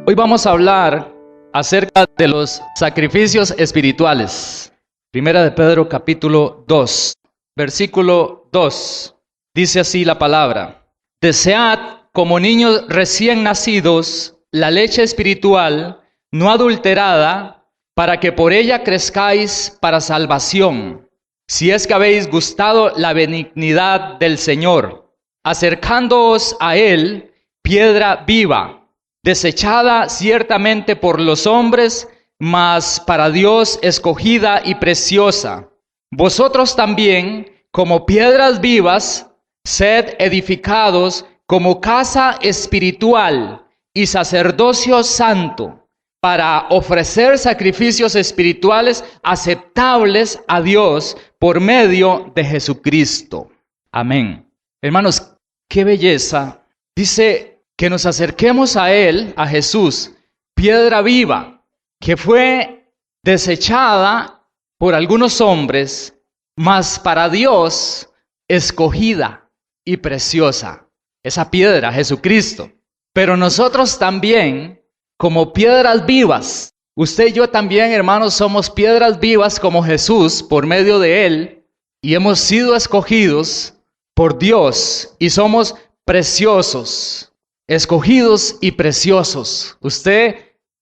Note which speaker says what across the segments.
Speaker 1: Hoy vamos a hablar acerca de los sacrificios espirituales. Primera de Pedro capítulo 2, versículo 2. Dice así la palabra: Desead como niños recién nacidos la leche espiritual no adulterada, para que por ella crezcáis para salvación, si es que habéis gustado la benignidad del Señor, acercándoos a Él, piedra viva, desechada ciertamente por los hombres, mas para Dios escogida y preciosa. Vosotros también, como piedras vivas, sed edificados como casa espiritual y sacerdocio santo, para ofrecer sacrificios espirituales aceptables a Dios por medio de Jesucristo. Amén. Hermanos, qué belleza. Dice que nos acerquemos a Él, a Jesús, piedra viva, que fue desechada por algunos hombres, mas para Dios escogida y preciosa. Esa piedra, Jesucristo. Pero nosotros también, como piedras vivas, usted y yo también, hermanos, somos piedras vivas como Jesús por medio de Él, y hemos sido escogidos por Dios y somos preciosos, escogidos y preciosos. Usted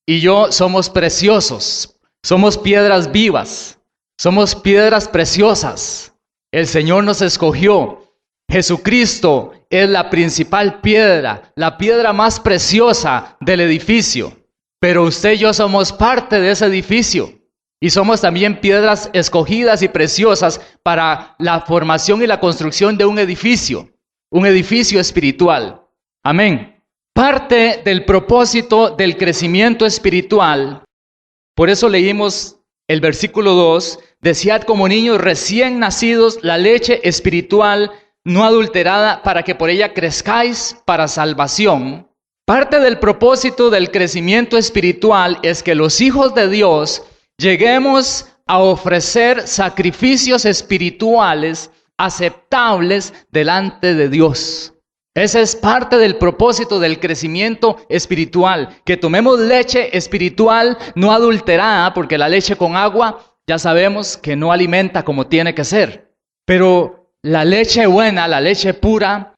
Speaker 1: y yo somos preciosos, somos piedras vivas, somos piedras preciosas. El Señor nos escogió. Jesucristo es la principal piedra, la piedra más preciosa del edificio. Pero usted y yo somos parte de ese edificio. Y somos también piedras escogidas y preciosas para la formación y la construcción de un edificio espiritual. Amén. Parte del propósito del crecimiento espiritual, por eso leímos el versículo 2, desead como niños recién nacidos la leche espiritual no adulterada, para que por ella crezcáis para salvación. Parte del propósito del crecimiento espiritual es que los hijos de Dios lleguemos a ofrecer sacrificios espirituales aceptables delante de Dios. Esa es parte del propósito del crecimiento espiritual, que tomemos leche espiritual no adulterada, porque la leche con agua ya sabemos que no alimenta como tiene que ser. Pero la leche buena, la leche pura,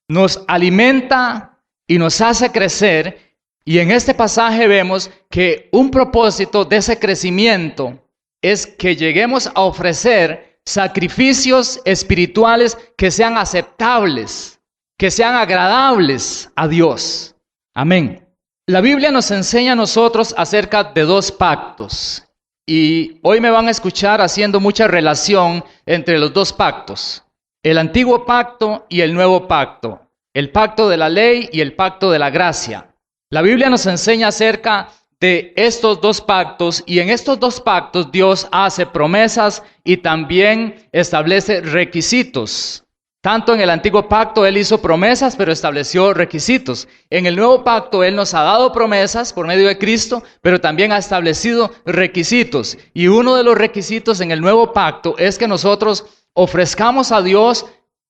Speaker 1: nos alimenta y nos hace crecer. Y en este pasaje vemos que un propósito de ese crecimiento es que lleguemos a ofrecer sacrificios espirituales que sean aceptables, que sean agradables a Dios. Amén. La Biblia nos enseña a nosotros acerca de dos pactos. Y hoy me van a escuchar haciendo mucha relación entre los dos pactos. El antiguo pacto y el nuevo pacto. El pacto de la ley y el pacto de la gracia. La Biblia nos enseña acerca de estos dos pactos, y en estos dos pactos Dios hace promesas y también establece requisitos. Tanto en el antiguo pacto Él hizo promesas, pero estableció requisitos. En el nuevo pacto Él nos ha dado promesas por medio de Cristo, pero también ha establecido requisitos. Y uno de los requisitos en el nuevo pacto es que nosotros ofrezcamos a Dios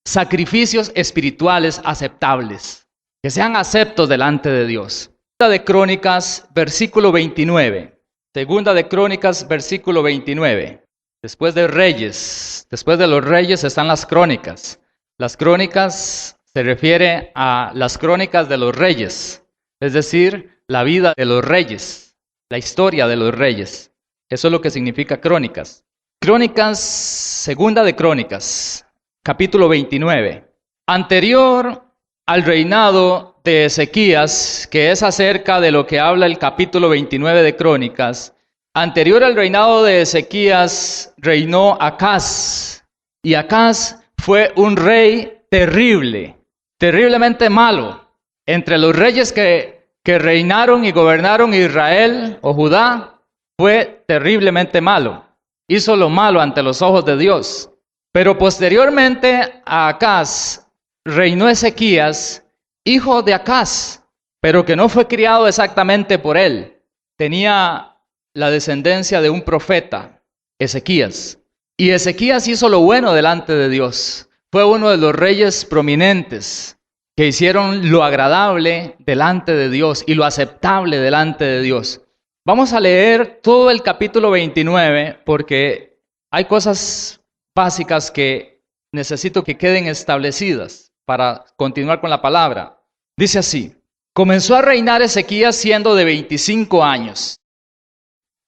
Speaker 1: sacrificios espirituales aceptables, que sean aceptos delante de Dios. Segunda de Crónicas, versículo 29. Segunda de Crónicas, versículo 29. Después de Reyes, después de los Reyes están las Crónicas. Las Crónicas se refiere a las crónicas de los reyes, es decir, la vida de los reyes, la historia de los reyes. Eso es lo que significa Crónicas. Crónicas, segunda de Crónicas, capítulo 29. Anterior al reinado de Ezequías, que es acerca de lo que habla el capítulo 29 de Crónicas, anterior al reinado de Ezequías reinó Acaz, y Acaz fue un rey terrible, terriblemente malo. Entre los reyes que reinaron y gobernaron Israel o Judá, fue terriblemente malo. Hizo lo malo ante los ojos de Dios. Pero posteriormente a Acaz reinó Ezequías, hijo de Acaz, pero que no fue criado exactamente por él. Tenía la descendencia de un profeta, Ezequías. Y Ezequías hizo lo bueno delante de Dios. Fue uno de los reyes prominentes que hicieron lo agradable delante de Dios y lo aceptable delante de Dios. Vamos a leer todo el capítulo 29 porque hay cosas básicas que necesito que queden establecidas para continuar con la palabra. Dice así: comenzó a reinar Ezequías siendo de 25 años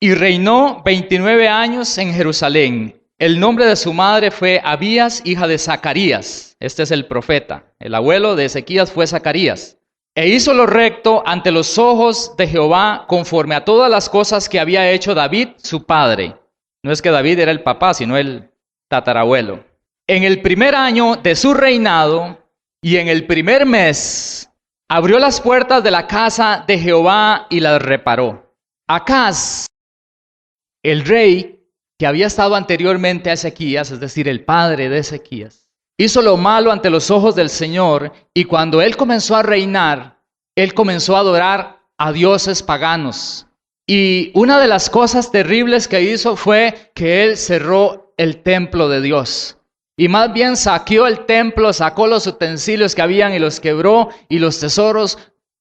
Speaker 1: y reinó 29 años en Jerusalén. El nombre de su madre fue Abías, hija de Zacarías. Este es el profeta. El abuelo de Ezequías fue Zacarías. E hizo lo recto ante los ojos de Jehová, conforme a todas las cosas que había hecho David, su padre. No es que David era el papá, sino el tatarabuelo. En el primer año de su reinado y en el primer mes, abrió las puertas de la casa de Jehová y las reparó. Acaz, el rey que había estado anteriormente a Ezequías, es decir, el padre de Ezequías, hizo lo malo ante los ojos del Señor, y cuando él comenzó a reinar, él comenzó a adorar a dioses paganos. Y una de las cosas terribles que hizo fue que él cerró el templo de Dios. Y más bien saqueó el templo, sacó los utensilios que habían y los quebró, y los tesoros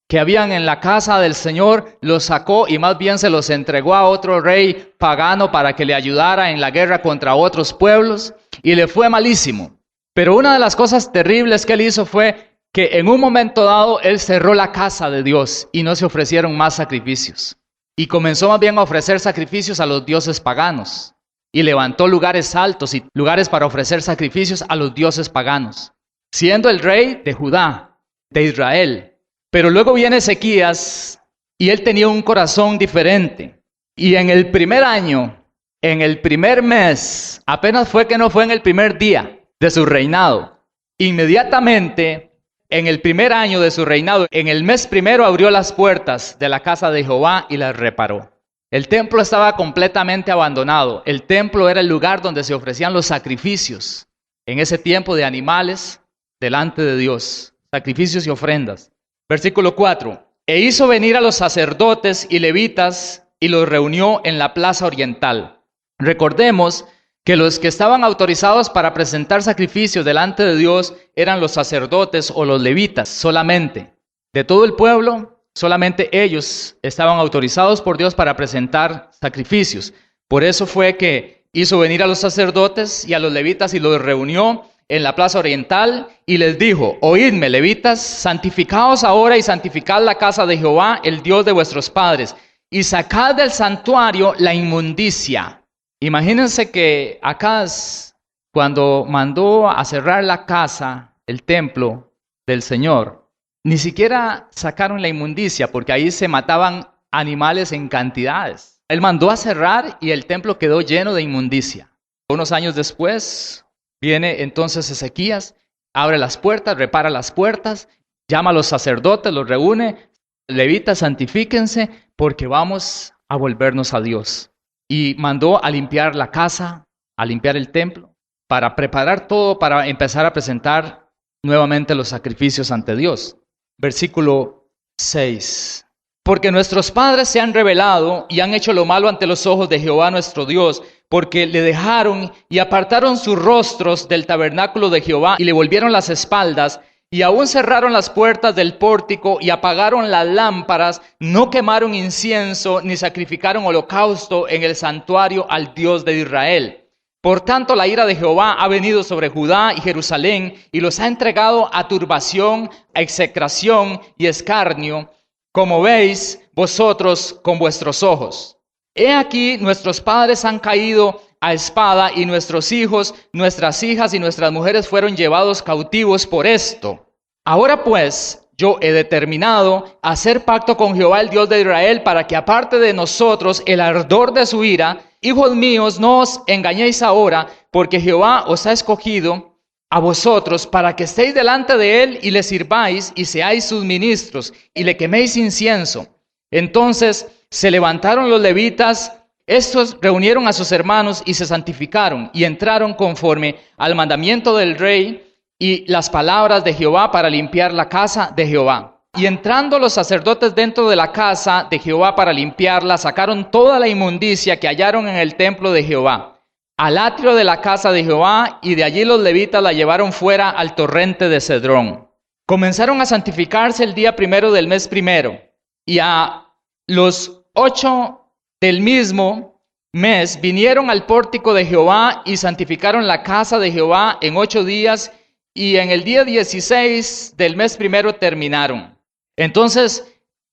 Speaker 1: que habían en la casa del Señor los sacó y más bien se los entregó a otro rey pagano para que le ayudara en la guerra contra otros pueblos, y le fue malísimo. Pero una de las cosas terribles que él hizo fue que en un momento dado él cerró la casa de Dios y no se ofrecieron más sacrificios. Y comenzó más bien a ofrecer sacrificios a los dioses paganos. Y levantó lugares altos y lugares para ofrecer sacrificios a los dioses paganos, siendo el rey de Judá, de Israel. Pero luego viene Ezequías y él tenía un corazón diferente. Y en el primer año, en el primer mes, apenas fue que no fue en el primer día de su reinado, inmediatamente en el primer año de su reinado, en el mes primero abrió las puertas de la casa de Jehová y las reparó. El templo estaba completamente abandonado. El templo era el lugar donde se ofrecían los sacrificios en ese tiempo de animales delante de Dios, sacrificios y ofrendas. Versículo 4. E hizo venir a los sacerdotes y levitas y los reunió en la plaza oriental. Recordemos que los que estaban autorizados para presentar sacrificios delante de Dios eran los sacerdotes o los levitas solamente. De todo el pueblo, solamente ellos estaban autorizados por Dios para presentar sacrificios. Por eso fue que hizo venir a los sacerdotes y a los levitas y los reunió en la plaza oriental y les dijo: oídme, levitas, santificaos ahora y santificad la casa de Jehová, el Dios de vuestros padres, y sacad del santuario la inmundicia. Imagínense que Acaz, cuando mandó a cerrar la casa, el templo del Señor, ni siquiera sacaron la inmundicia, porque ahí se mataban animales en cantidades. Él mandó a cerrar y el templo quedó lleno de inmundicia. Unos años después viene entonces Ezequías, abre las puertas, repara las puertas, llama a los sacerdotes, los reúne: levitas, santifíquense porque vamos a volvernos a Dios. Y mandó a limpiar la casa, a limpiar el templo, para preparar todo para empezar a presentar nuevamente los sacrificios ante Dios. Versículo 6. Porque nuestros padres se han rebelado y han hecho lo malo ante los ojos de Jehová nuestro Dios, porque le dejaron y apartaron sus rostros del tabernáculo de Jehová y le volvieron las espaldas, y aún cerraron las puertas del pórtico y apagaron las lámparas, no quemaron incienso ni sacrificaron holocausto en el santuario al Dios de Israel. Por tanto, la ira de Jehová ha venido sobre Judá y Jerusalén y los ha entregado a turbación, a execración y escarnio, como veis vosotros con vuestros ojos. He aquí, nuestros padres han caído a espada, y nuestros hijos, nuestras hijas y nuestras mujeres fueron llevados cautivos por esto. Ahora pues, yo he determinado hacer pacto con Jehová, el Dios de Israel, para que aparte de nosotros el ardor de su ira. Hijos míos, no os engañéis ahora, porque Jehová os ha escogido a vosotros para que estéis delante de él y le sirváis y seáis sus ministros y le queméis incienso. Entonces se levantaron los levitas. Estos reunieron a sus hermanos y se santificaron y entraron conforme al mandamiento del rey y las palabras de Jehová para limpiar la casa de Jehová. Y entrando los sacerdotes dentro de la casa de Jehová para limpiarla, sacaron toda la inmundicia que hallaron en el templo de Jehová, al atrio de la casa de Jehová, y de allí los levitas la llevaron fuera al torrente de Cedrón. comenzaron a santificarse el día primero del mes primero, y a los 8 del mismo mes vinieron al pórtico de Jehová y santificaron la casa de Jehová en 8 días, y en el día 16 del mes primero terminaron. Entonces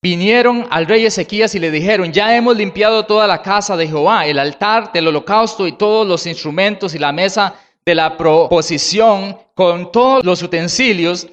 Speaker 1: vinieron al rey Ezequías y le dijeron: ya hemos limpiado toda la casa de Jehová, el altar del holocausto y todos los instrumentos y la mesa de la proposición con todos los utensilios.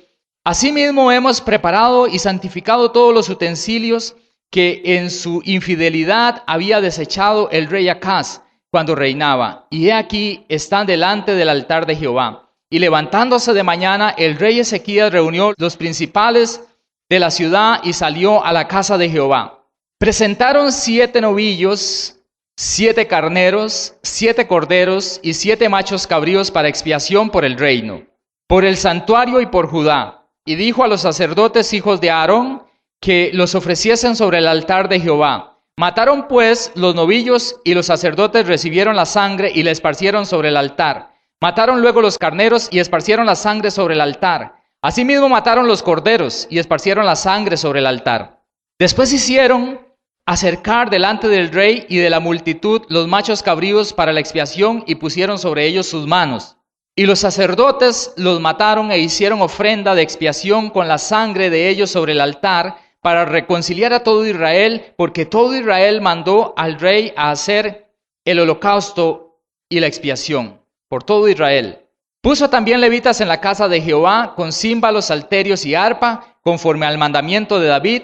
Speaker 1: Asimismo hemos preparado y santificado todos los utensilios que en su infidelidad había desechado el rey Acaz cuando reinaba. Y he aquí están delante del altar de Jehová. Y levantándose de mañana, el rey Ezequías reunió los principales de la ciudad y salió a la casa de Jehová. Presentaron 7 novillos, 7 carneros, 7 corderos y 7 machos cabríos para expiación por el reino, por el santuario y por Judá. Y dijo a los sacerdotes hijos de Aarón que los ofreciesen sobre el altar de Jehová. Mataron pues los novillos, y los sacerdotes recibieron la sangre y la esparcieron sobre el altar. Mataron luego los carneros y esparcieron la sangre sobre el altar. Asimismo mataron los corderos y esparcieron la sangre sobre el altar. Después hicieron acercar delante del rey y de la multitud los machos cabríos para la expiación, y pusieron sobre ellos sus manos. Y los sacerdotes los mataron e hicieron ofrenda de expiación con la sangre de ellos sobre el altar, para reconciliar a todo Israel, porque todo Israel mandó al rey a hacer el holocausto y la expiación por todo Israel. Puso también levitas en la casa de Jehová con címbalos, salterios y arpa, conforme al mandamiento de David,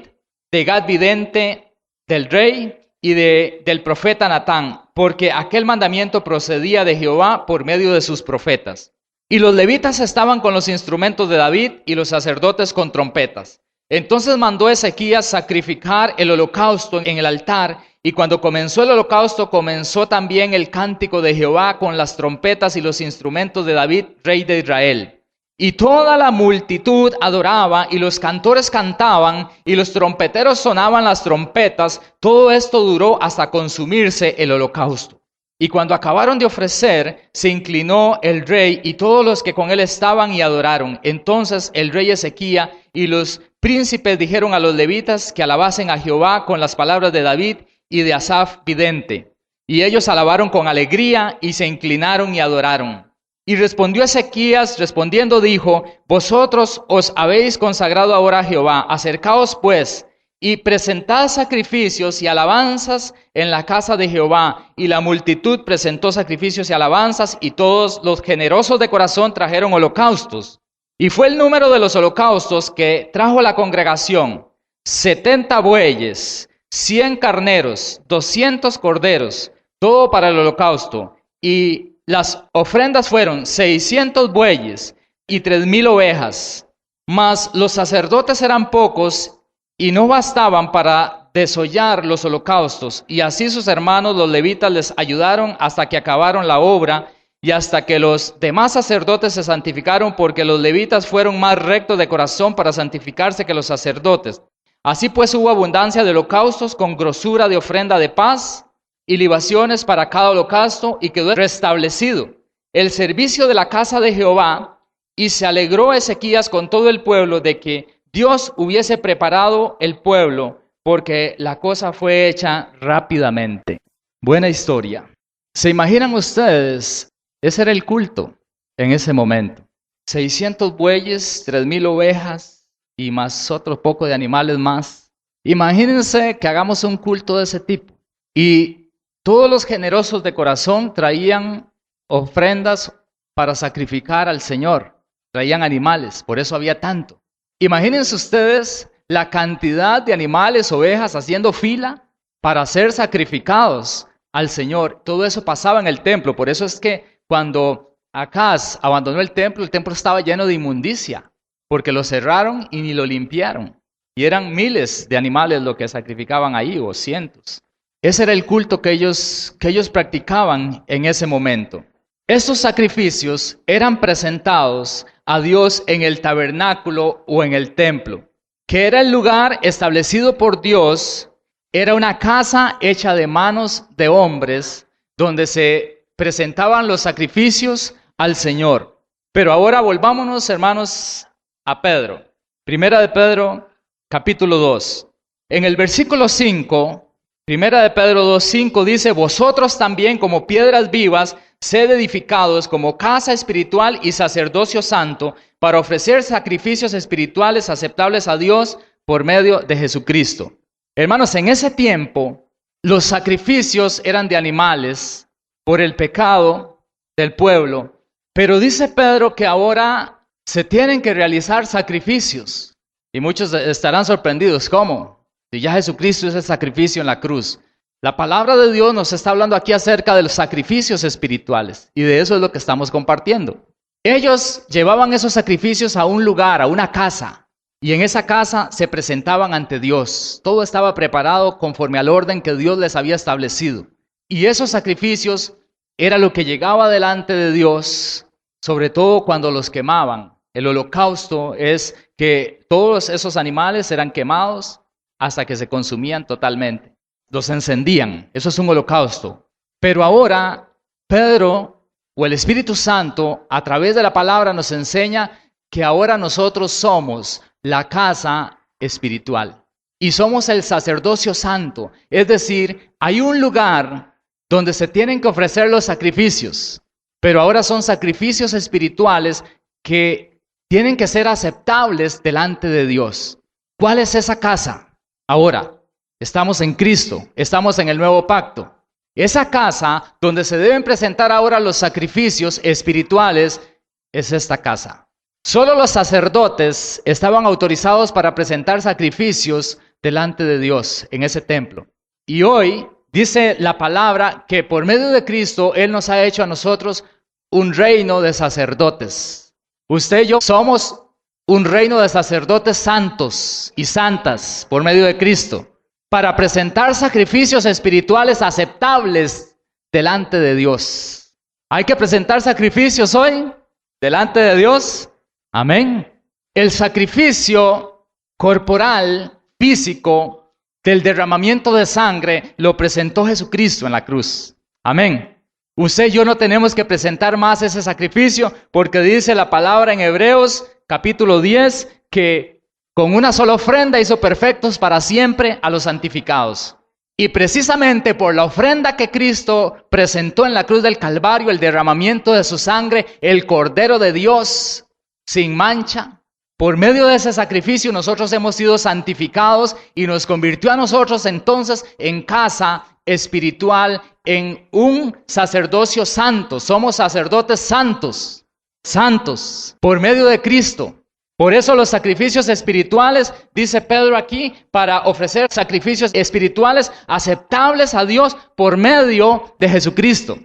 Speaker 1: de Gad vidente, del rey y del profeta Natán, porque aquel mandamiento procedía de Jehová por medio de sus profetas. Y los levitas estaban con los instrumentos de David y los sacerdotes con trompetas. Entonces mandó Ezequías sacrificar el holocausto en el altar, y cuando comenzó el holocausto, comenzó también el cántico de Jehová con las trompetas y los instrumentos de David, rey de Israel. Y toda la multitud adoraba, y los cantores cantaban, y los trompeteros sonaban las trompetas. Todo esto duró hasta consumirse el holocausto. Y cuando acabaron de ofrecer, se inclinó el rey y todos los que con él estaban y adoraron. Entonces el rey Ezequías y los príncipes dijeron a los levitas que alabasen a Jehová con las palabras de David y de Asaf vidente. Y ellos alabaron con alegría y se inclinaron y adoraron. Y respondió Ezequías, respondiendo dijo: vosotros os habéis consagrado ahora a Jehová, acercaos pues y presentad sacrificios y alabanzas en la casa de Jehová. Y la multitud presentó sacrificios y alabanzas, y todos los generosos de corazón trajeron holocaustos. Y fue el número de los holocaustos que trajo la congregación: 70 bueyes, 100 carneros, 200 corderos, todo para el holocausto. Y las ofrendas fueron 600 bueyes y 3,000 ovejas. Mas los sacerdotes eran pocos y no bastaban para desollar los holocaustos. Y así sus hermanos los levitas les ayudaron hasta que acabaron la obra, y hasta que los demás sacerdotes se santificaron, porque los levitas fueron más rectos de corazón para santificarse que los sacerdotes. Así pues hubo abundancia de holocaustos con grosura de ofrenda de paz y libaciones para cada holocausto, y quedó restablecido el servicio de la casa de Jehová. Y se alegró Ezequías con todo el pueblo de que Dios hubiese preparado el pueblo, porque la cosa fue hecha rápidamente. Buena historia. ¿Se imaginan ustedes? Ese era el culto en ese momento. 600 bueyes, 3,000 ovejas y más otro poco de animales más. Imagínense que hagamos un culto de ese tipo. Y todos los generosos de corazón traían ofrendas para sacrificar al Señor. Traían animales, por eso había tanto. Imagínense ustedes la cantidad de animales, ovejas, haciendo fila para ser sacrificados al Señor. Todo eso pasaba en el templo. Por eso es que cuando Acaz abandonó el templo estaba lleno de inmundicia, porque lo cerraron y ni lo limpiaron. Y eran miles de animales lo que sacrificaban ahí, o cientos. Ese era el culto que ellos practicaban en ese momento. Estos sacrificios eran presentados a Dios en el tabernáculo o en el templo, que era el lugar establecido por Dios. Era una casa hecha de manos de hombres, donde se presentaban los sacrificios al Señor. Pero ahora volvámonos, hermanos, a Pedro. Primera de Pedro, capítulo 2. En el versículo 5, Primera de Pedro 2:5 dice: vosotros también como piedras vivas, sed edificados como casa espiritual y sacerdocio santo, para ofrecer sacrificios espirituales aceptables a Dios por medio de Jesucristo. Hermanos, en ese tiempo, los sacrificios eran de animales por el pecado del pueblo, pero dice Pedro que ahora se tienen que realizar sacrificios. Y muchos estarán sorprendidos, ¿cómo? Si ya Jesucristo es el sacrificio en la cruz. La palabra de Dios nos está hablando aquí acerca de los sacrificios espirituales, y de eso es lo que estamos compartiendo. Ellos llevaban esos sacrificios a un lugar, a una casa, y en esa casa se presentaban ante Dios. Todo estaba preparado conforme al orden que Dios les había establecido. Y esos sacrificios era lo que llegaba delante de Dios, sobre todo cuando los quemaban. El holocausto es que todos esos animales eran quemados hasta que se consumían totalmente. Los encendían. Eso es un holocausto. Pero ahora Pedro o el Espíritu Santo a través de la palabra nos enseña que ahora nosotros somos la casa espiritual y somos el sacerdocio santo. Es decir, hay un lugar donde se tienen que ofrecer los sacrificios, pero ahora son sacrificios espirituales que tienen que ser aceptables delante de Dios. ¿Cuál es esa casa? Ahora, estamos en Cristo, estamos en el nuevo pacto. Esa casa donde se deben presentar ahora los sacrificios espirituales es esta casa. Solo los sacerdotes estaban autorizados para presentar sacrificios delante de Dios en ese templo. Y hoy dice la palabra que por medio de Cristo Él nos ha hecho a nosotros un reino de sacerdotes. Usted y yo somos un reino de sacerdotes santos y santas por medio de Cristo, para presentar sacrificios espirituales aceptables delante de Dios. ¿Hay que presentar sacrificios hoy delante de Dios? Amén. El sacrificio corporal, físico, del derramamiento de sangre, lo presentó Jesucristo en la cruz. Amén. Usted y yo no tenemos que presentar más ese sacrificio, porque dice la palabra en Hebreos capítulo 10, que con una sola ofrenda hizo perfectos para siempre a los santificados. Y precisamente por la ofrenda que Cristo presentó en la cruz del Calvario, el derramamiento de su sangre, el Cordero de Dios sin mancha, por medio de ese sacrificio nosotros hemos sido santificados y nos convirtió a nosotros entonces en casa espiritual, en un sacerdocio santo. Somos sacerdotes santos, santos, por medio de Cristo. Por eso los sacrificios espirituales, dice Pedro aquí, para ofrecer sacrificios espirituales aceptables a Dios por medio de Jesucristo.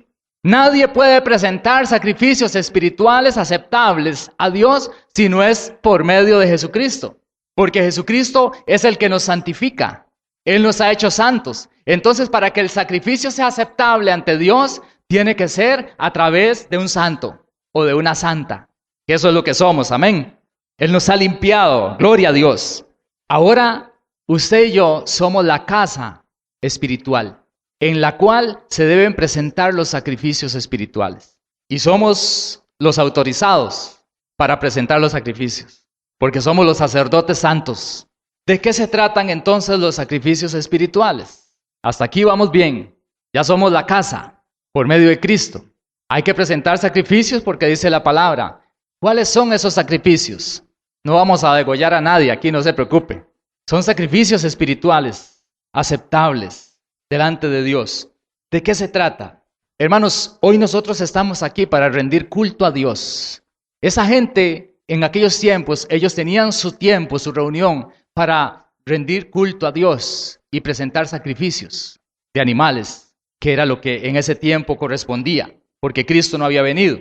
Speaker 1: Nadie puede presentar sacrificios espirituales aceptables a Dios si no es por medio de Jesucristo. Porque Jesucristo es el que nos santifica. Él nos ha hecho santos. Entonces, para que el sacrificio sea aceptable ante Dios, tiene que ser a través de un santo o de una santa. Eso es lo que somos, amén. Él nos ha limpiado, gloria a Dios. Ahora, usted y yo somos la casa espiritual, en la cual se deben presentar los sacrificios espirituales. Y somos los autorizados para presentar los sacrificios, porque somos los sacerdotes santos. ¿De qué se tratan entonces los sacrificios espirituales? Hasta aquí vamos bien. Ya somos la casa por medio de Cristo. Hay que presentar sacrificios porque dice la palabra. ¿Cuáles son esos sacrificios? No vamos a degollar a nadie aquí, no se preocupe. Son sacrificios espirituales, aceptables delante de Dios. ¿De qué se trata? Hermanos, hoy nosotros estamos aquí para rendir culto a Dios. Esa gente en aquellos tiempos, ellos tenían su tiempo, su reunión para rendir culto a Dios y presentar sacrificios de animales, que era lo que en ese tiempo correspondía, porque Cristo no había venido.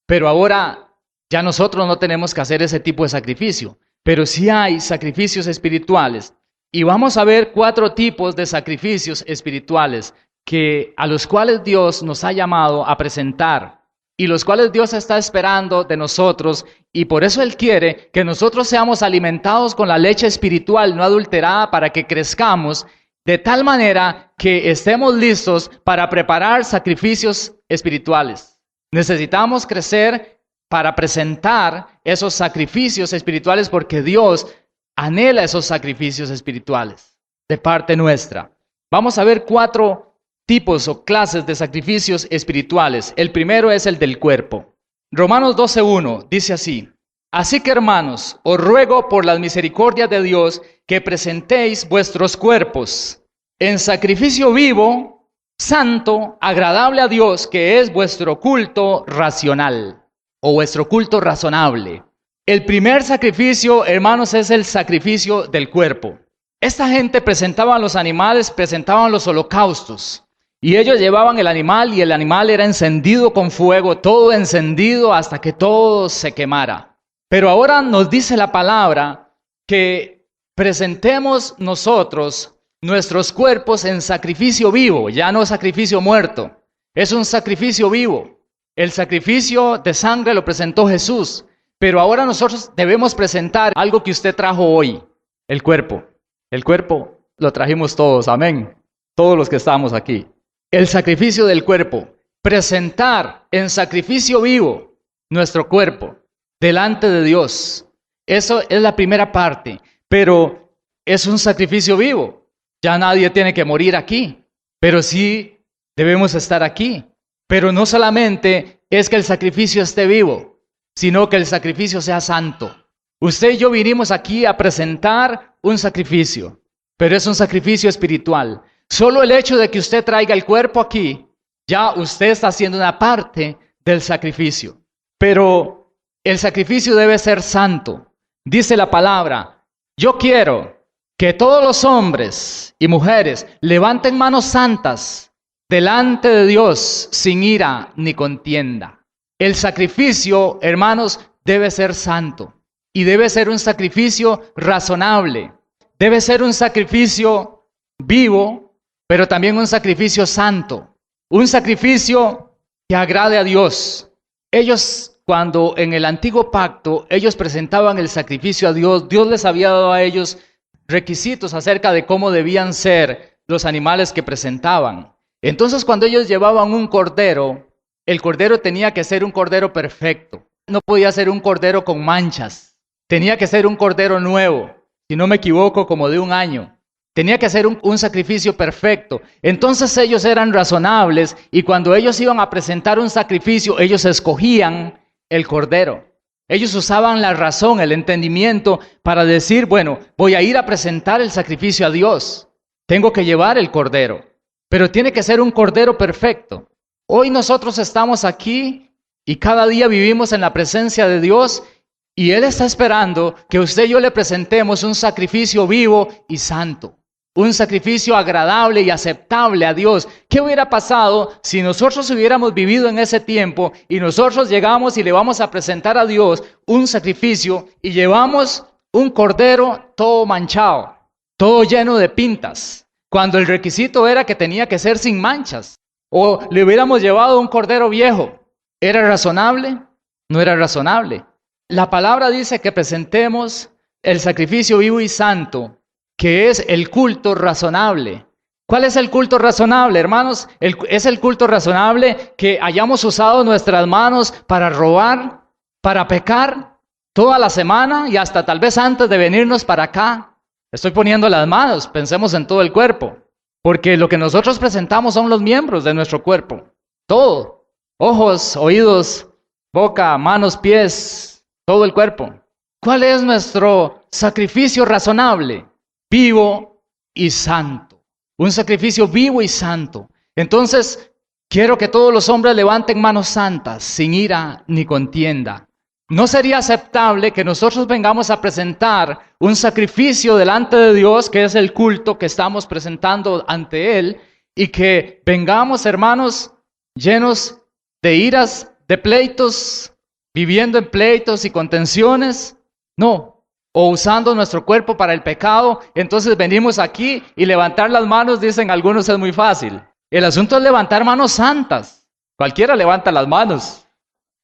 Speaker 1: Pero ahora ya nosotros no tenemos que hacer ese tipo de sacrificio, pero sí hay sacrificios espirituales. Y vamos a ver 4 tipos de sacrificios espirituales a los cuales Dios nos ha llamado a presentar y los cuales Dios está esperando de nosotros, y por eso Él quiere que nosotros seamos alimentados con la leche espiritual no adulterada para que crezcamos de tal manera que estemos listos para preparar sacrificios espirituales. Necesitamos crecer para presentar esos sacrificios espirituales porque Dios anhela esos sacrificios espirituales de parte nuestra. Vamos a ver 4 tipos o clases de sacrificios espirituales. El primero es el del cuerpo. Romanos 12:1 dice así: así que, hermanos, os ruego por las misericordias de Dios que presentéis vuestros cuerpos en sacrificio vivo, santo, agradable a Dios, que es vuestro culto racional o vuestro culto razonable. El primer sacrificio, hermanos, es el sacrificio del cuerpo. Esta gente presentaba los animales, presentaban los holocaustos. Y ellos llevaban el animal y el animal era encendido con fuego, todo encendido hasta que todo se quemara. Pero ahora nos dice la palabra que presentemos nosotros nuestros cuerpos en sacrificio vivo, ya no sacrificio muerto, es un sacrificio vivo. El sacrificio de sangre lo presentó Jesús, pero ahora nosotros debemos presentar algo que usted trajo hoy, el cuerpo. El cuerpo lo trajimos todos, amén, todos los que estamos aquí. El sacrificio del cuerpo, presentar en sacrificio vivo nuestro cuerpo delante de Dios. Eso es la primera parte, pero es un sacrificio vivo. Ya nadie tiene que morir aquí, pero sí debemos estar aquí. Pero no solamente es que el sacrificio esté vivo, sino que el sacrificio sea santo. Usted y yo vinimos aquí a presentar un sacrificio, pero es un sacrificio espiritual. Solo el hecho de que usted traiga el cuerpo aquí, ya usted está haciendo una parte del sacrificio. Pero el sacrificio debe ser santo. Dice la palabra: yo quiero que todos los hombres y mujeres levanten manos santas delante de Dios sin ira ni contienda. El sacrificio, hermanos, debe ser santo y debe ser un sacrificio razonable. Debe ser un sacrificio vivo, pero también un sacrificio santo, un sacrificio que agrade a Dios. Ellos, cuando en el antiguo pacto, ellos presentaban el sacrificio a Dios, Dios les había dado a ellos requisitos acerca de cómo debían ser los animales que presentaban. Entonces, cuando ellos llevaban un cordero, el cordero tenía que ser un cordero perfecto. No podía ser un cordero con manchas. Tenía que ser un cordero nuevo, si no me equivoco, como de 1 año. Tenía que ser un sacrificio perfecto. Entonces ellos eran razonables y cuando ellos iban a presentar un sacrificio, ellos escogían el cordero. Ellos usaban la razón, el entendimiento para decir, bueno, voy a ir a presentar el sacrificio a Dios. Tengo que llevar el cordero, pero tiene que ser un cordero perfecto. Hoy nosotros estamos aquí y cada día vivimos en la presencia de Dios y Él está esperando que usted y yo le presentemos un sacrificio vivo y santo. Un sacrificio agradable y aceptable a Dios. ¿Qué hubiera pasado si nosotros hubiéramos vivido en ese tiempo y nosotros llegamos y le vamos a presentar a Dios un sacrificio y llevamos un cordero todo manchado, todo lleno de pintas, cuando el requisito era que tenía que ser sin manchas? O le hubiéramos llevado un cordero viejo. ¿Era razonable? No era razonable. La palabra dice que presentemos el sacrificio vivo y santo, que es el culto razonable. ¿Cuál es el culto razonable, hermanos? Es el culto razonable que hayamos usado nuestras manos para robar, para pecar, toda la semana y hasta tal vez antes de venirnos para acá. Estoy poniendo las manos, pensemos en todo el cuerpo, porque lo que nosotros presentamos son los miembros de nuestro cuerpo. Todo, ojos, oídos, boca, manos, pies, todo el cuerpo. ¿Cuál es nuestro sacrificio razonable? Vivo y santo. Un sacrificio vivo y santo. Entonces, quiero que todos los hombres levanten manos santas, sin ira ni contienda. No sería aceptable que nosotros vengamos a presentar un sacrificio delante de Dios, que es el culto que estamos presentando ante Él, y que vengamos, hermanos, llenos de iras, de pleitos, viviendo en pleitos y contenciones. No. O usando nuestro cuerpo para el pecado, entonces venimos aquí y levantar las manos, dicen algunos, es muy fácil. El asunto es levantar manos santas. Cualquiera levanta las manos.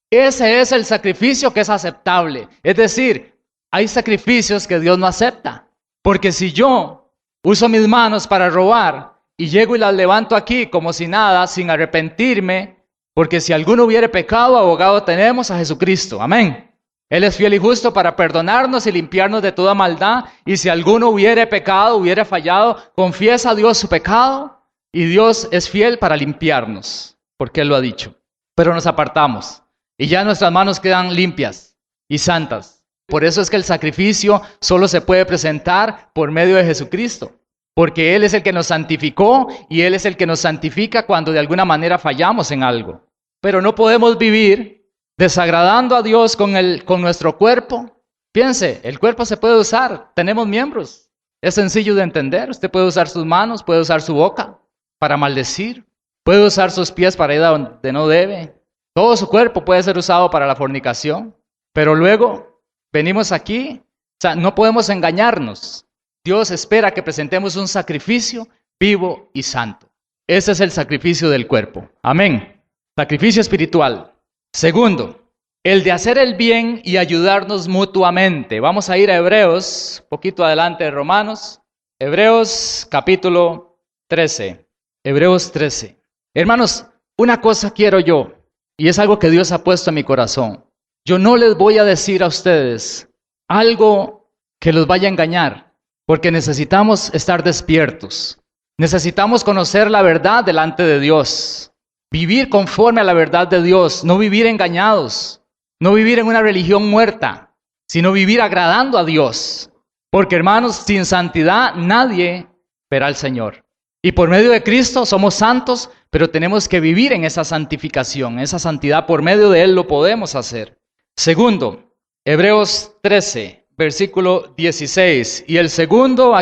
Speaker 1: Ese es el sacrificio que es aceptable. Es decir, hay sacrificios que Dios no acepta. Porque si yo uso mis manos para robar y llego y las levanto aquí como si nada, sin arrepentirme, porque si alguno hubiere pecado, abogado tenemos a Jesucristo. Amén. Él es fiel y justo para perdonarnos y limpiarnos de toda maldad. Y si alguno hubiere pecado, hubiere fallado, confiesa a Dios su pecado. Y Dios es fiel para limpiarnos, porque Él lo ha dicho. Pero nos apartamos y ya nuestras manos quedan limpias y santas. Por eso es que el sacrificio solo se puede presentar por medio de Jesucristo. Porque Él es el que nos santificó y Él es el que nos santifica cuando de alguna manera fallamos en algo. Pero no podemos vivir desagradando a Dios con nuestro cuerpo. Piense, el cuerpo se puede usar, tenemos miembros. Es sencillo de entender. Usted puede usar sus manos, puede usar su boca para maldecir, puede usar sus pies para ir a donde no debe. Todo su cuerpo puede ser usado para la fornicación. Pero luego venimos aquí, no podemos engañarnos. Dios espera que presentemos un sacrificio vivo y santo. Ese es el sacrificio del cuerpo. Amén. Sacrificio espiritual. Segundo, el de hacer el bien y ayudarnos mutuamente. Vamos a ir a Hebreos, poquito adelante de Romanos. Hebreos capítulo 13. Hebreos 13. Hermanos, una cosa quiero yo, y es algo que Dios ha puesto en mi corazón. Yo no les voy a decir a ustedes algo que los vaya a engañar, porque necesitamos estar despiertos. Necesitamos conocer la verdad delante de Dios. Vivir conforme a la verdad de Dios, no vivir engañados, no vivir en una religión muerta, sino vivir agradando a Dios. Porque hermanos, sin santidad nadie verá al Señor. Y por medio de Cristo somos santos, pero tenemos que vivir en esa santificación, esa santidad, por medio de Él lo podemos hacer. Segundo, Hebreos 13, versículo 16. Y el segundo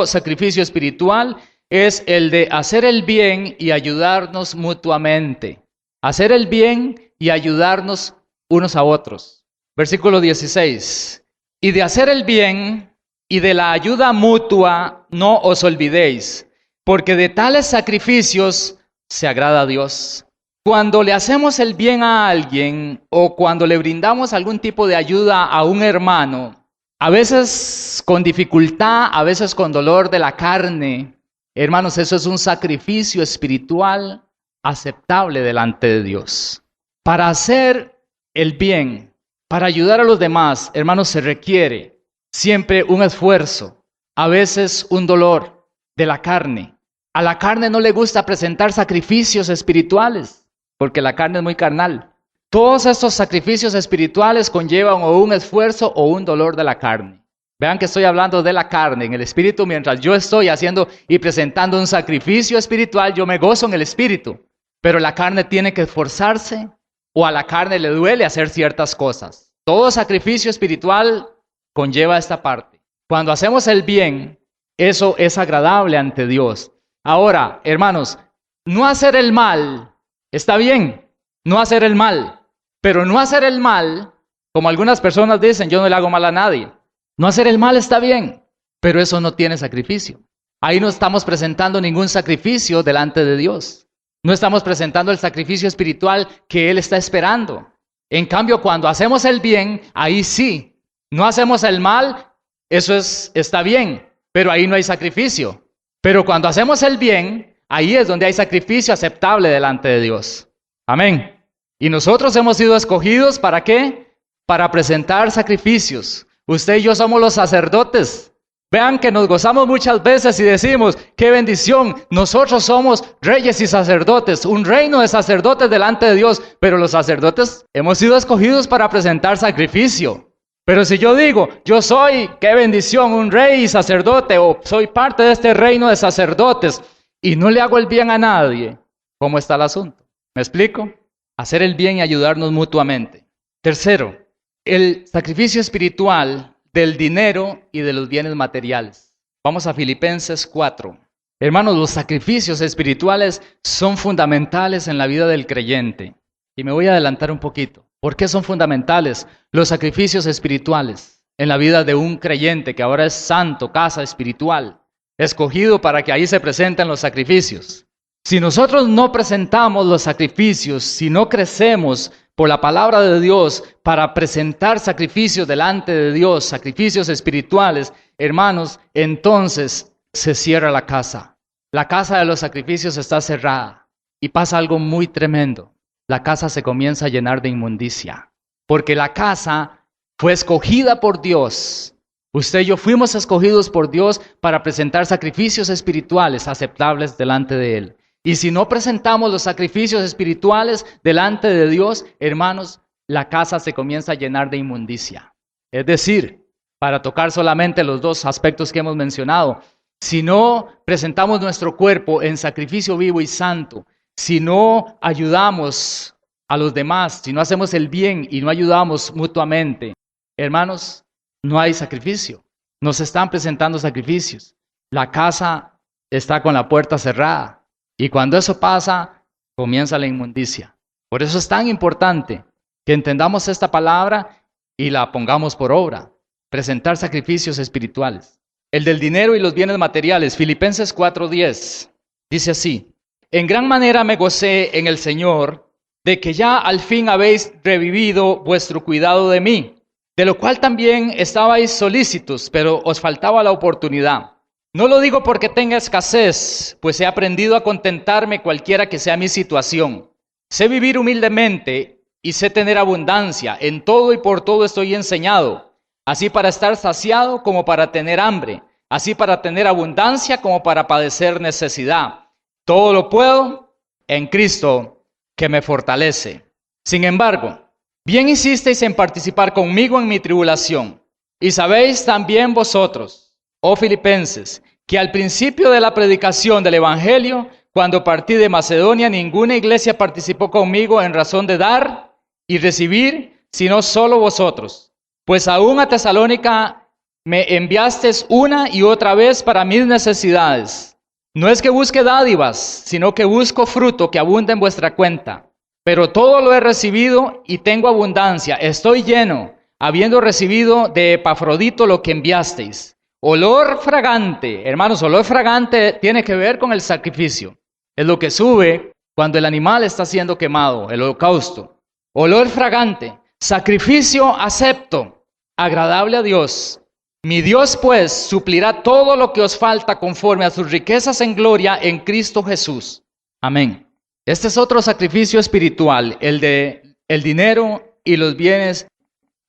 Speaker 1: sacrificio espiritual es el de hacer el bien y ayudarnos mutuamente. Hacer el bien y ayudarnos unos a otros. Versículo 16. Y de hacer el bien y de la ayuda mutua no os olvidéis, porque de tales sacrificios se agrada a Dios. Cuando le hacemos el bien a alguien o cuando le brindamos algún tipo de ayuda a un hermano, a veces con dificultad, a veces con dolor de la carne, hermanos, eso es un sacrificio espiritual aceptable delante de Dios. Para hacer el bien, para ayudar a los demás, hermanos, se requiere siempre un esfuerzo, a veces un dolor de la carne. A la carne no le gusta presentar sacrificios espirituales, porque la carne es muy carnal. Todos estos sacrificios espirituales conllevan o un esfuerzo o un dolor de la carne. Vean que estoy hablando de la carne, en el espíritu, mientras yo estoy haciendo y presentando un sacrificio espiritual, yo me gozo en el espíritu. Pero la carne tiene que esforzarse o a la carne le duele hacer ciertas cosas. Todo sacrificio espiritual conlleva esta parte. Cuando hacemos el bien, eso es agradable ante Dios. Ahora, hermanos, no hacer el mal está bien, no hacer el mal. Pero no hacer el mal, como algunas personas dicen, yo no le hago mal a nadie. No hacer el mal está bien, pero eso no tiene sacrificio. Ahí no estamos presentando ningún sacrificio delante de Dios. No estamos presentando el sacrificio espiritual que Él está esperando. En cambio, cuando hacemos el bien, ahí sí. No hacemos el mal, eso está bien, pero ahí no hay sacrificio. Pero cuando hacemos el bien, ahí es donde hay sacrificio aceptable delante de Dios. Amén. Y nosotros hemos sido escogidos, ¿para qué? Para presentar sacrificios. Usted y yo somos los sacerdotes. Vean que nos gozamos muchas veces y decimos, ¡qué bendición! Nosotros somos reyes y sacerdotes, un reino de sacerdotes delante de Dios. Pero los sacerdotes hemos sido escogidos para presentar sacrificio. Pero si yo digo, yo soy, ¡qué bendición! Un rey y sacerdote, o soy parte de este reino de sacerdotes, y no le hago el bien a nadie, ¿cómo está el asunto? ¿Me explico? Hacer el bien y ayudarnos mutuamente. Tercero, el sacrificio espiritual del dinero y de los bienes materiales. Vamos a Filipenses 4. Hermanos, los sacrificios espirituales son fundamentales en la vida del creyente. Y me voy a adelantar un poquito. ¿Por qué son fundamentales los sacrificios espirituales en la vida de un creyente que ahora es santo, casa espiritual, escogido para que ahí se presenten los sacrificios? Si nosotros no presentamos los sacrificios, si no crecemos por la palabra de Dios para presentar sacrificios delante de Dios, sacrificios espirituales, hermanos, entonces se cierra la casa. La casa de los sacrificios está cerrada y pasa algo muy tremendo. La casa se comienza a llenar de inmundicia. porque la casa fue escogida por Dios. Usted y yo fuimos escogidos por Dios para presentar sacrificios espirituales aceptables delante de Él. Y si no presentamos los sacrificios espirituales delante de Dios, hermanos, la casa se comienza a llenar de inmundicia. Es decir, para tocar solamente los dos aspectos que hemos mencionado, si no presentamos nuestro cuerpo en sacrificio vivo y santo, si no ayudamos a los demás, si no hacemos el bien y no ayudamos mutuamente, hermanos, no hay sacrificio. No se están presentando sacrificios. La casa está con la puerta cerrada. Y cuando eso pasa, comienza la inmundicia. Por eso es tan importante que entendamos esta palabra y la pongamos por obra. Presentar sacrificios espirituales. El del dinero y los bienes materiales. Filipenses 4:10. Dice así: en gran manera me gocé en el Señor de que ya al fin habéis revivido vuestro cuidado de mí, de lo cual también estabais solícitos, pero os faltaba la oportunidad. No lo digo porque tenga escasez, pues he aprendido a contentarme cualquiera que sea mi situación. Sé vivir humildemente y sé tener abundancia. En todo y por todo estoy enseñado, así para estar saciado como para tener hambre, así para tener abundancia como para padecer necesidad. Todo lo puedo en Cristo que me fortalece. Sin embargo, bien hicisteis en participar conmigo en mi tribulación. Y sabéis también vosotros, oh Filipenses, que al principio de la predicación del Evangelio, cuando partí de Macedonia, ninguna iglesia participó conmigo en razón de dar y recibir, sino solo vosotros. Pues aún a Tesalónica me enviasteis una y otra vez para mis necesidades. No es que busque dádivas, sino que busco fruto que abunde en vuestra cuenta. Pero todo lo he recibido y tengo abundancia. Estoy lleno, habiendo recibido de Epafrodito lo que enviasteis. Olor fragante. Hermanos, olor fragante tiene que ver con el sacrificio. Es lo que sube cuando el animal está siendo quemado, el holocausto. Olor fragante. Sacrificio acepto, agradable a Dios. Mi Dios, pues, suplirá todo lo que os falta conforme a sus riquezas en gloria en Cristo Jesús. Amén. Este es otro sacrificio espiritual, el de el dinero y los bienes.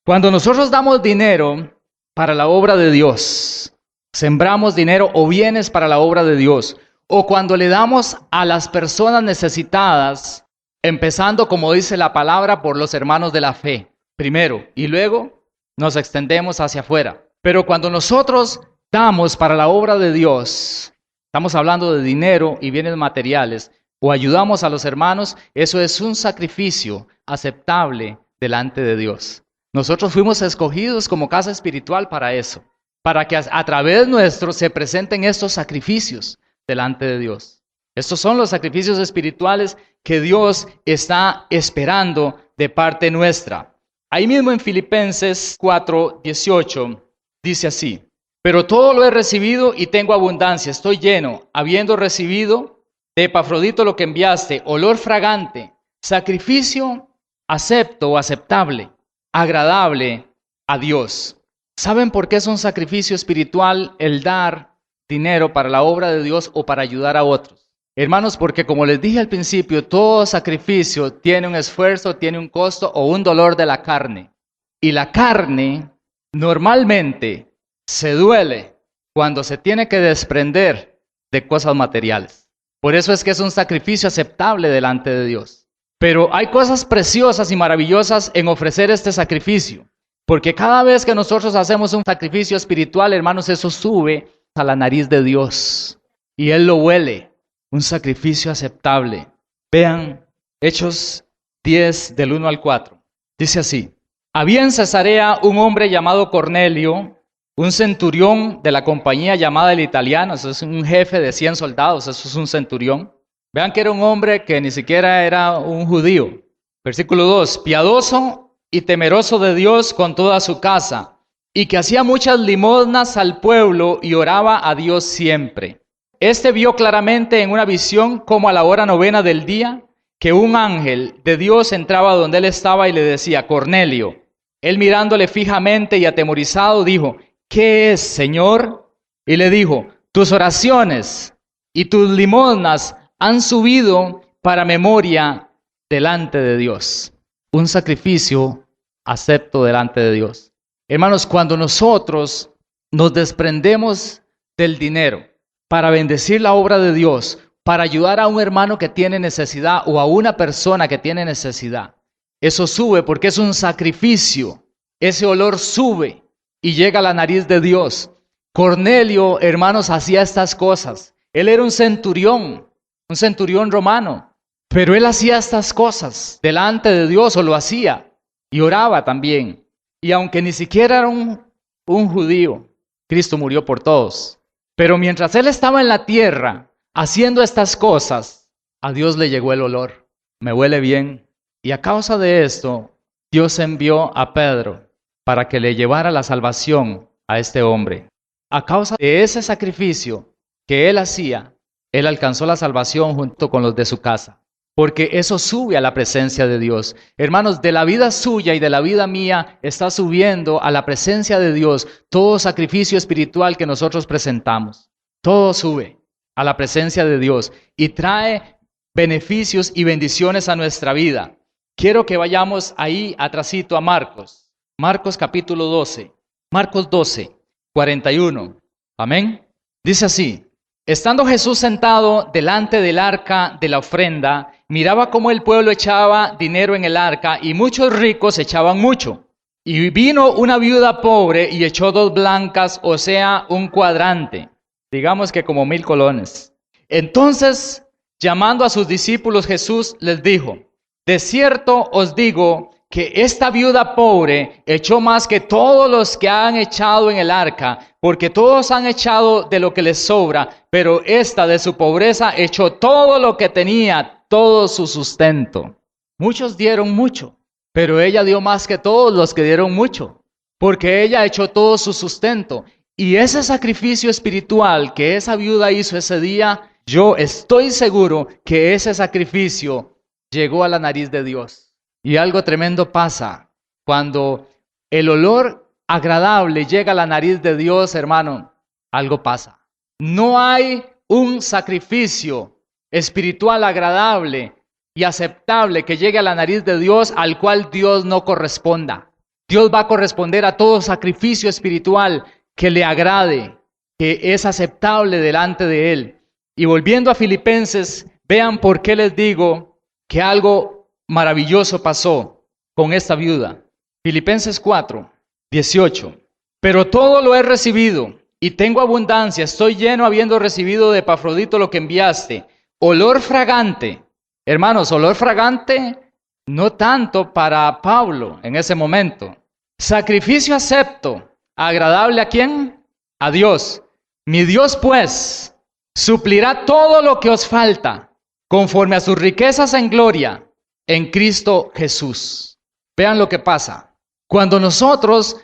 Speaker 1: Cuando nosotros damos dinero para la obra de Dios, sembramos dinero o bienes para la obra de Dios, o cuando le damos a las personas necesitadas, empezando, como dice la palabra, por los hermanos de la fe, primero, y luego nos extendemos hacia afuera. Pero cuando nosotros damos para la obra de Dios, estamos hablando de dinero y bienes materiales, o ayudamos a los hermanos, eso es un sacrificio aceptable delante de Dios. Nosotros fuimos escogidos como casa espiritual para eso, para que a través nuestro se presenten estos sacrificios delante de Dios. Estos son los sacrificios espirituales que Dios está esperando de parte nuestra. Ahí mismo en Filipenses 4:18 dice así: pero todo lo he recibido y tengo abundancia, estoy lleno, habiendo recibido de Epafrodito lo que enviaste, olor fragante, sacrificio acepto o aceptable, agradable a Dios. ¿Saben por qué es un sacrificio espiritual el dar dinero para la obra de Dios o para ayudar a otros? Hermanos, porque como les dije al principio, todo sacrificio tiene un esfuerzo, tiene un costo o un dolor de la carne. Y la carne normalmente se duele cuando se tiene que desprender de cosas materiales. Por eso es que es un sacrificio aceptable delante de Dios. Pero hay cosas preciosas y maravillosas en ofrecer este sacrificio. Porque cada vez que nosotros hacemos un sacrificio espiritual, hermanos, eso sube a la nariz de Dios. Y Él lo huele. Un sacrificio aceptable. Vean Hechos 10 del 1 al 4. Dice así: había en Cesarea un hombre llamado Cornelio, un centurión de la compañía llamada el Italiano. Eso es un jefe de 100 soldados, eso es un centurión. Vean que era un hombre que ni siquiera era un judío. Versículo 2, piadoso y temeroso de Dios con toda su casa, y que hacía muchas limosnas al pueblo y oraba a Dios siempre. Este vio claramente en una visión como a la hora 9 del día, que un ángel de Dios entraba donde él estaba y le decía: Cornelio. Él mirándole fijamente y atemorizado dijo: ¿qué es, Señor? Y le dijo: tus oraciones y tus limosnas han subido para memoria delante de Dios. Un sacrificio acepto delante de Dios. Hermanos, cuando nosotros nos desprendemos del dinero para bendecir la obra de Dios, para ayudar a un hermano que tiene necesidad o a una persona que tiene necesidad, eso sube porque es un sacrificio. Ese olor sube y llega a la nariz de Dios. Cornelio, hermanos, hacía estas cosas. Él era un centurión romano, pero él hacía estas cosas delante de Dios, o lo hacía, y oraba también. Y aunque ni siquiera era un judío, Cristo murió por todos. Pero mientras él estaba en la tierra haciendo estas cosas, a Dios le llegó el olor. Me huele bien. Y a causa de esto, Dios envió a Pedro para que le llevara la salvación a este hombre. A causa de ese sacrificio que él hacía, él alcanzó la salvación junto con los de su casa. Porque eso sube a la presencia de Dios. Hermanos, de la vida suya y de la vida mía está subiendo a la presencia de Dios todo sacrificio espiritual que nosotros presentamos. Todo sube a la presencia de Dios y trae beneficios y bendiciones a nuestra vida. Quiero que vayamos ahí atrasito a Marcos. Marcos capítulo 12. Marcos 12, 41. Amén. Dice así. Estando Jesús sentado delante del arca de la ofrenda, miraba cómo el pueblo echaba dinero en el arca y muchos ricos echaban mucho. Y vino una viuda pobre y echó 2 blancas, o sea, un cuadrante, digamos que como 1000 colones. Entonces, llamando a sus discípulos, Jesús les dijo, de cierto os digo que esta viuda pobre echó más que todos los que han echado en el arca, porque todos han echado de lo que les sobra, pero esta de su pobreza echó todo lo que tenía, todo su sustento. Muchos dieron mucho, pero ella dio más que todos los que dieron mucho, porque ella echó todo su sustento. Y ese sacrificio espiritual que esa viuda hizo ese día, yo estoy seguro que ese sacrificio llegó a la nariz de Dios. Y algo tremendo pasa cuando el olor agradable llega a la nariz de Dios, hermano. Algo pasa. No hay un sacrificio espiritual agradable y aceptable que llegue a la nariz de Dios al cual Dios no corresponda. Dios va a corresponder a todo sacrificio espiritual que le agrade, que es aceptable delante de Él. Y volviendo a Filipenses, vean por qué les digo que algo maravilloso pasó con esta viuda. Filipenses 4, 18. Pero todo lo he recibido y tengo abundancia, estoy lleno habiendo recibido de Epafrodito lo que enviaste. Olor fragante. Hermanos, olor fragante no tanto para Pablo en ese momento. Sacrificio acepto, agradable ¿a quién? A Dios. Mi Dios pues suplirá todo lo que os falta, conforme a sus riquezas en gloria, en Cristo Jesús. Vean lo que pasa. Cuando nosotros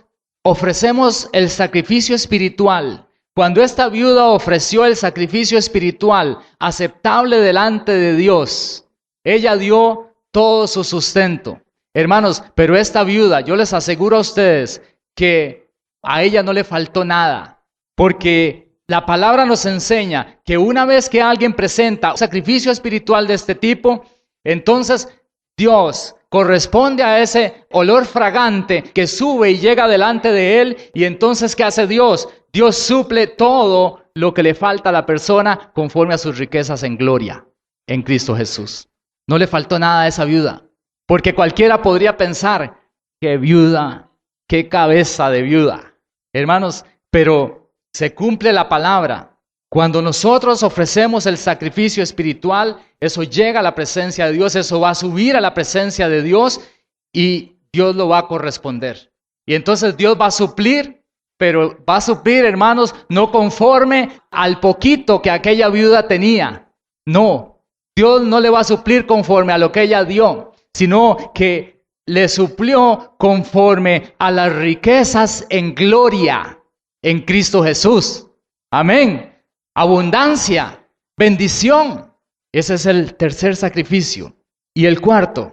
Speaker 1: ofrecemos el sacrificio espiritual, cuando esta viuda ofreció el sacrificio espiritual aceptable delante de Dios, ella dio todo su sustento. Hermanos, pero esta viuda, yo les aseguro a ustedes que a ella no le faltó nada, porque la palabra nos enseña que una vez que alguien presenta un sacrificio espiritual de este tipo, entonces Dios corresponde a ese olor fragante que sube y llega delante de Él. Y entonces, ¿qué hace Dios? Dios suple todo lo que le falta a la persona conforme a sus riquezas en gloria en Cristo Jesús. No le faltó nada a esa viuda, porque cualquiera podría pensar, qué viuda, qué cabeza de viuda. Hermanos, pero se cumple la palabra. Cuando nosotros ofrecemos el sacrificio espiritual, eso llega a la presencia de Dios, eso va a subir a la presencia de Dios y Dios lo va a corresponder. Y entonces Dios va a suplir, pero va a suplir, hermanos, no conforme al poquito que aquella viuda tenía. No, Dios no le va a suplir conforme a lo que ella dio, sino que le suplió conforme a las riquezas en gloria en Cristo Jesús. Amén. Abundancia, bendición. Ese es el tercer sacrificio. Y el cuarto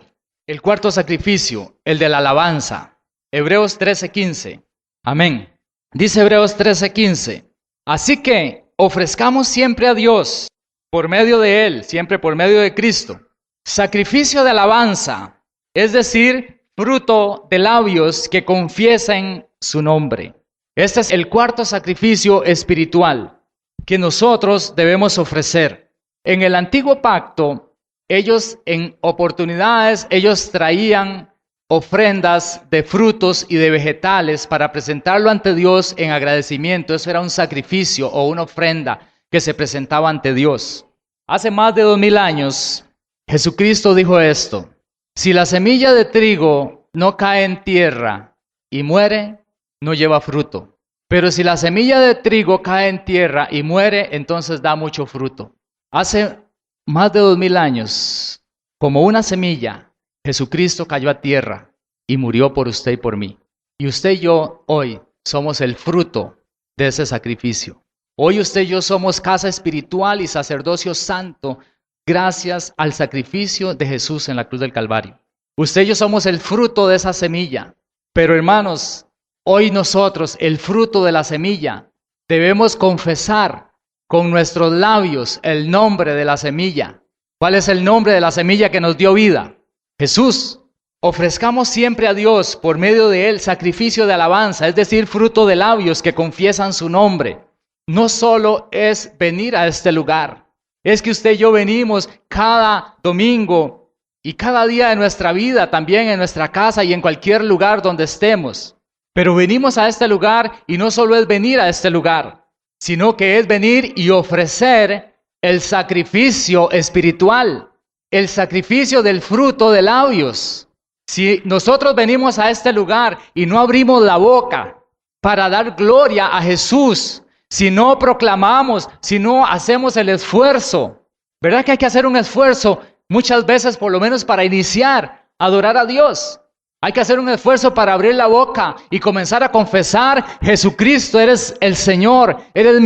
Speaker 1: sacrificio, el de la alabanza. Hebreos 13:15. Amén. Dice Hebreos 13:15. Así que ofrezcamos siempre a Dios, por medio de Él, siempre por medio de Cristo, sacrificio de alabanza, es decir, fruto de labios que confiesen su nombre. Este es el cuarto sacrificio espiritual que nosotros debemos ofrecer. En el antiguo pacto, ellos en oportunidades, ellos traían ofrendas de frutos y de vegetales para presentarlo ante Dios en agradecimiento. Eso era un sacrificio o una ofrenda que se presentaba ante Dios. Hace más de 2000 años, Jesucristo dijo esto: si la semilla de trigo no cae en tierra y muere, no lleva fruto. Pero si la semilla de trigo cae en tierra y muere, entonces da mucho fruto. Hace más de 2000 años, como una semilla, Jesucristo cayó a tierra y murió por usted y por mí. Y usted y yo hoy somos el fruto de ese sacrificio. Hoy usted y yo somos casa espiritual y sacerdocio santo gracias al sacrificio de Jesús en la cruz del Calvario. Usted y yo somos el fruto de esa semilla. Pero hermanos, hoy nosotros, el fruto de la semilla, debemos confesar con nuestros labios el nombre de la semilla. ¿Cuál es el nombre de la semilla que nos dio vida? Jesús. Ofrezcamos siempre a Dios por medio de Él sacrificio de alabanza, es decir, fruto de labios que confiesan su nombre. No solo es venir a este lugar, es que usted y yo venimos cada domingo y cada día de nuestra vida, también en nuestra casa y en cualquier lugar donde estemos. Pero venimos a este lugar y no solo es venir a este lugar, sino que es venir y ofrecer el sacrificio espiritual, el sacrificio del fruto de labios. Si nosotros venimos a este lugar y no abrimos la boca para dar gloria a Jesús, si no proclamamos, si no hacemos el esfuerzo, ¿verdad que hay que hacer un esfuerzo muchas veces por lo menos para iniciar a adorar a Dios? Hay que hacer un esfuerzo para abrir la boca y comenzar a confesar: Jesucristo, eres el Señor, eres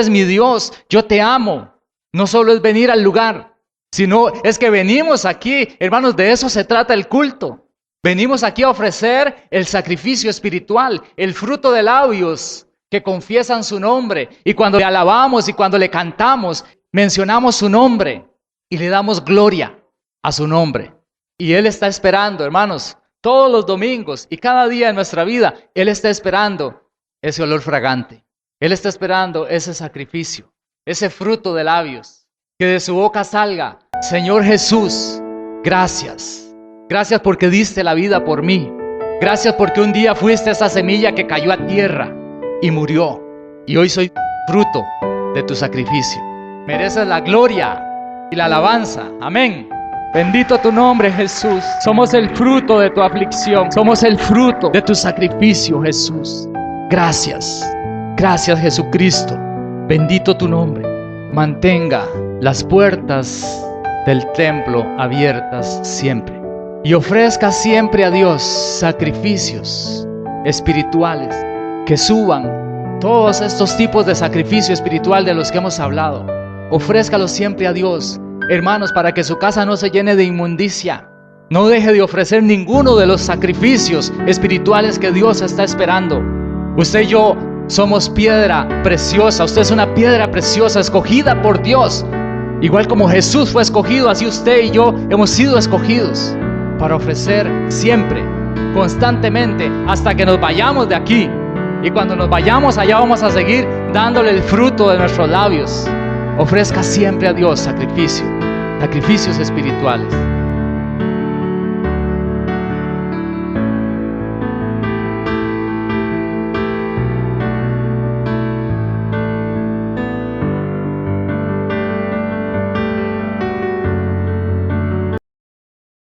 Speaker 1: mi Dios, yo te amo. No solo es venir al lugar, sino es que venimos aquí, hermanos, de eso se trata el culto. Venimos aquí a ofrecer el sacrificio espiritual, el fruto de labios que confiesan su nombre. Y cuando le alabamos y cuando le cantamos, mencionamos su nombre y le damos gloria a su nombre. Y Él está esperando, hermanos, todos los domingos y cada día de nuestra vida, Él está esperando ese olor fragante. Él está esperando ese sacrificio, ese fruto de labios, que de su boca salga: Señor Jesús, gracias. Gracias porque diste la vida por mí. Gracias porque un día fuiste esa semilla que cayó a tierra y murió. Y hoy soy fruto de tu sacrificio. Mereces la gloria y la alabanza. Amén. Bendito tu nombre, Jesús. Somos el fruto de tu aflicción. Somos el fruto de tu sacrificio, Jesús. Gracias. Gracias, Jesucristo. Bendito tu nombre. Mantenga las puertas del templo abiertas siempre. Y ofrezca siempre a Dios sacrificios espirituales que suban todos estos tipos de sacrificio espiritual de los que hemos hablado. Ofrézcalos siempre a Dios, hermanos, para que su casa no se llene de inmundicia. No deje de ofrecer ninguno de los sacrificios espirituales que Dios está esperando. Usted y yo somos piedra preciosa. Usted es una piedra preciosa escogida por Dios. Igual como Jesús fue escogido, así usted y yo hemos sido escogidos para ofrecer siempre, constantemente, hasta que nos vayamos de aquí. Y cuando nos vayamos allá, vamos a seguir dándole el fruto de nuestros labios. Ofrezca siempre a Dios sacrificios espirituales.